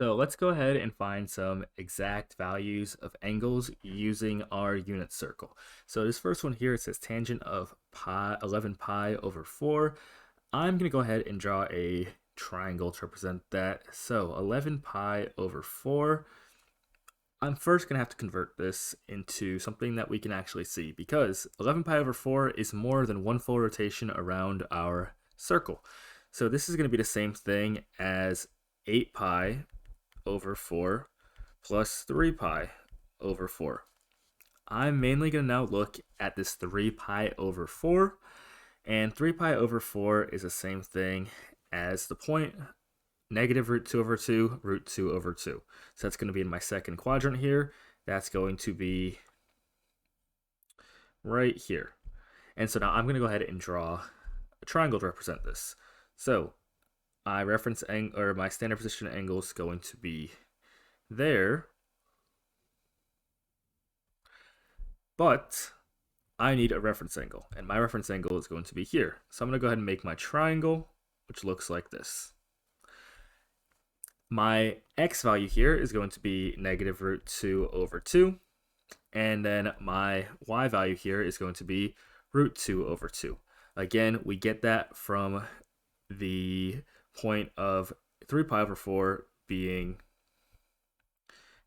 So let's go ahead and find some exact values of angles using our unit circle. So this first one here, it says tangent of 11 pi over 4. I'm going to go ahead and draw a triangle to represent that. So 11 pi over 4. I'm first going to have to convert this into something that we can actually see because 11 pi over 4 is more than one full rotation around our circle. So this is going to be the same thing as 8 pi over 4 plus 3 pi over 4. I'm mainly going to now look at this 3 pi over 4, and 3 pi over 4 is the same thing as the point negative root 2 over 2, root 2 over 2. So that's going to be in my second quadrant here. That's going to be right here. And so now I'm going to go ahead and draw a triangle to represent this. So my reference angle, or my standard position angle, is going to be there, but I need a reference angle, and my reference angle is going to be here. So I'm going to go ahead and make my triangle, which looks like this. My x value here is going to be negative root 2 over 2, and then my y value here is going to be root 2 over 2. Again, we get that from the point of 3 pi over 4 being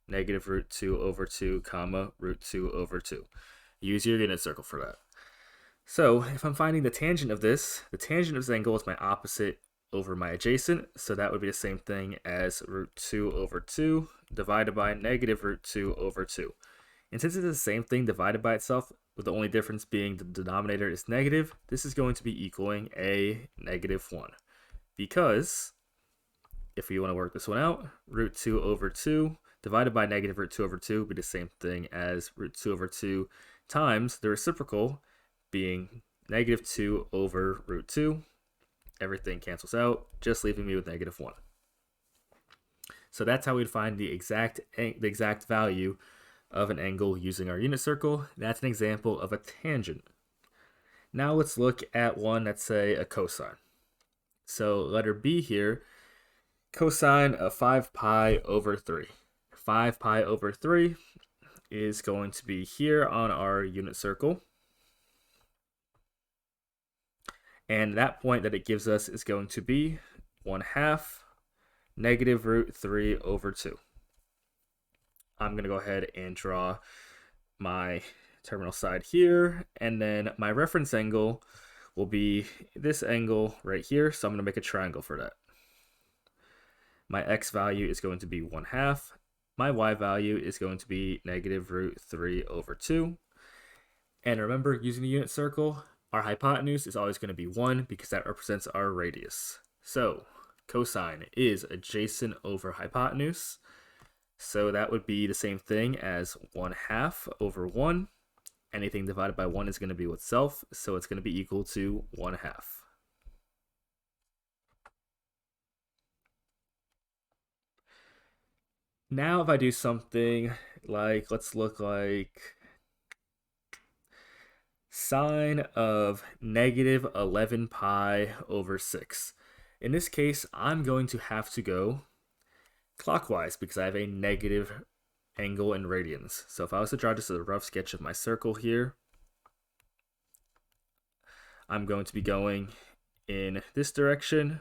negative root 2 over 2, comma, root 2 over 2. Use your unit circle for that. So if I'm finding the tangent of this, the tangent of this angle is my opposite over my adjacent, so that would be the same thing as root 2 over 2 divided by negative root 2 over 2. And since it's the same thing divided by itself, with the only difference being the denominator is negative, this is going to be equaling a negative 1. Because if you want to work this one out, root 2 over 2 divided by negative root 2 over 2 would be the same thing as root 2 over 2 times the reciprocal being negative 2 over root 2. Everything cancels out, just leaving me with negative 1. So that's how we'd find the exact value of an angle using our unit circle. That's an example of a tangent. Now let's look at one that's, say, a cosine. So letter B here, cosine of 5 pi over 3. 5 pi over 3 is going to be here on our unit circle. And that point that it gives us is going to be 1/2 negative root 3 over 2. I'm going to go ahead and draw my terminal side here, and then my reference angle will be this angle right here, so I'm going to make a triangle for that. My x value is going to be 1/2. My y value is going to be negative root 3 over 2. And remember, using the unit circle, our hypotenuse is always going to be 1 because that represents our radius. So cosine is adjacent over hypotenuse. So that would be the same thing as 1/2 over 1. Anything divided by 1 is going to be itself, so it's going to be equal to 1/2. Now if I do something like, let's look like sine of negative 11 pi over 6. In this case, I'm going to have to go clockwise because I have a negative angle in radians. So if I was to draw just a rough sketch of my circle here, I'm going to be going in this direction.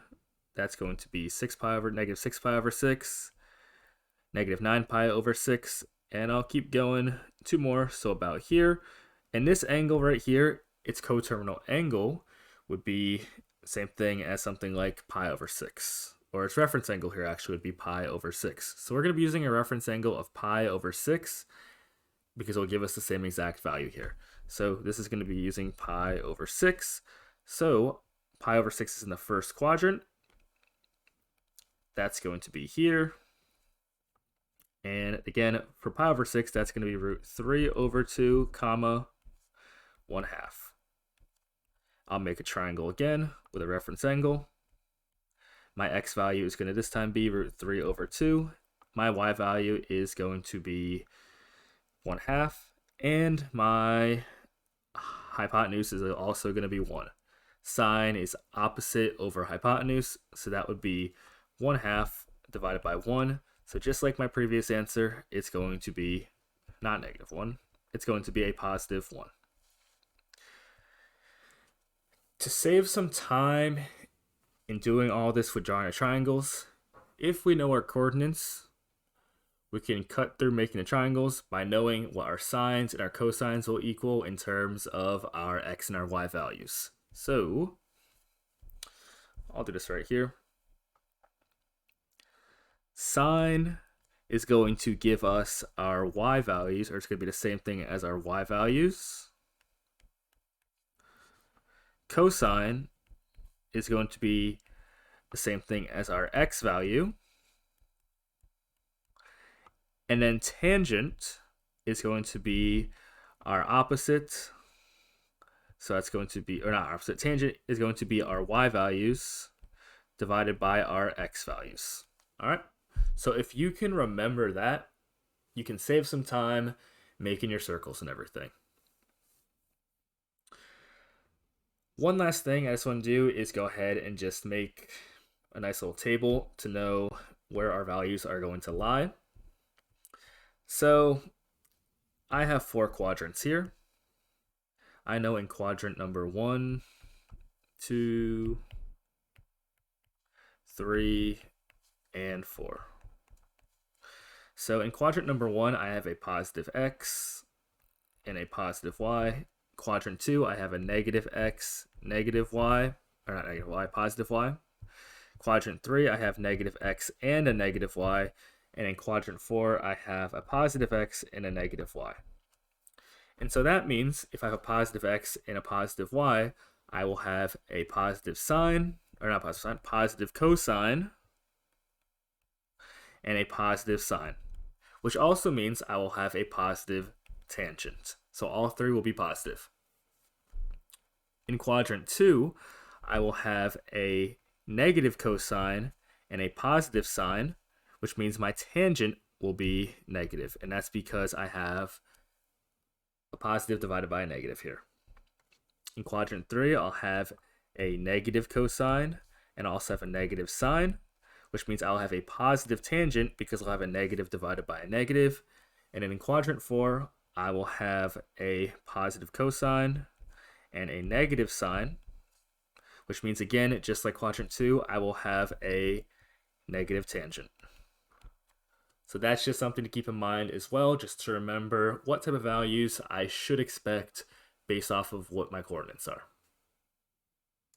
That's going to be 6 pi over negative 6 pi over 6, negative 9 pi over 6, and I'll keep going 2 more, so about here. And this angle right here, its coterminal angle would be the same thing as something like pi over 6. Or its reference angle here actually would be pi over 6. So we're going to be using a reference angle of pi over 6 because it will give us the same exact value here. So this is going to be using pi over 6. So pi over 6 is in the first quadrant. That's going to be here. And again, for pi over 6, that's going to be root 3 over 2, comma, 1/2. I'll make a triangle again with a reference angle. My x value is going to this time be root 3 over 2. My y value is going to be 1/2. And my hypotenuse is also going to be 1. Sine is opposite over hypotenuse, so that would be 1/2 divided by 1. So just like my previous answer, it's going to be not -1. It's going to be a +1. To save some time in doing all this with drawing the triangles, if we know our coordinates, we can cut through making the triangles by knowing what our sines and our cosines will equal in terms of our x and our y values. So I'll do this right here. Sine is going to give us our y values, or it's going to be the same thing as our y values. Cosine is going to be the same thing as our x value. And then tangent is going to be our opposite. So that's going to be, or not opposite, tangent is going to be our y values divided by our x values. All right. So if you can remember that, you can save some time making your circles and everything. One last thing I just want to do is go ahead and just make a nice little table to know where our values are going to lie. So I have 4 quadrants here. I know in quadrant number 1, 2, 3, and 4. So in quadrant number 1, I have a positive x and a positive y. Quadrant 2, I have a negative x, negative y, or not negative y, positive y. Quadrant 3, I have negative x and a negative y. And in quadrant 4, I have a positive x and a negative y. And so that means if I have a positive x and a positive y, I will have a positive sine, or not positive sine, positive cosine, and a positive sine, which also means I will have a positive tangent. So all 3 will be positive. In quadrant 2, I will have a negative cosine and a positive sine, which means my tangent will be negative. And that's because I have a positive divided by a negative here. In quadrant 3, I'll have a negative cosine and I'll also have a negative sine, which means I'll have a positive tangent because I'll have a negative divided by a negative. And then in quadrant 4, I will have a positive cosine and a negative sine, which means again, just like quadrant 2, I will have a negative tangent. So that's just something to keep in mind as well, just to remember what type of values I should expect based off of what my coordinates are.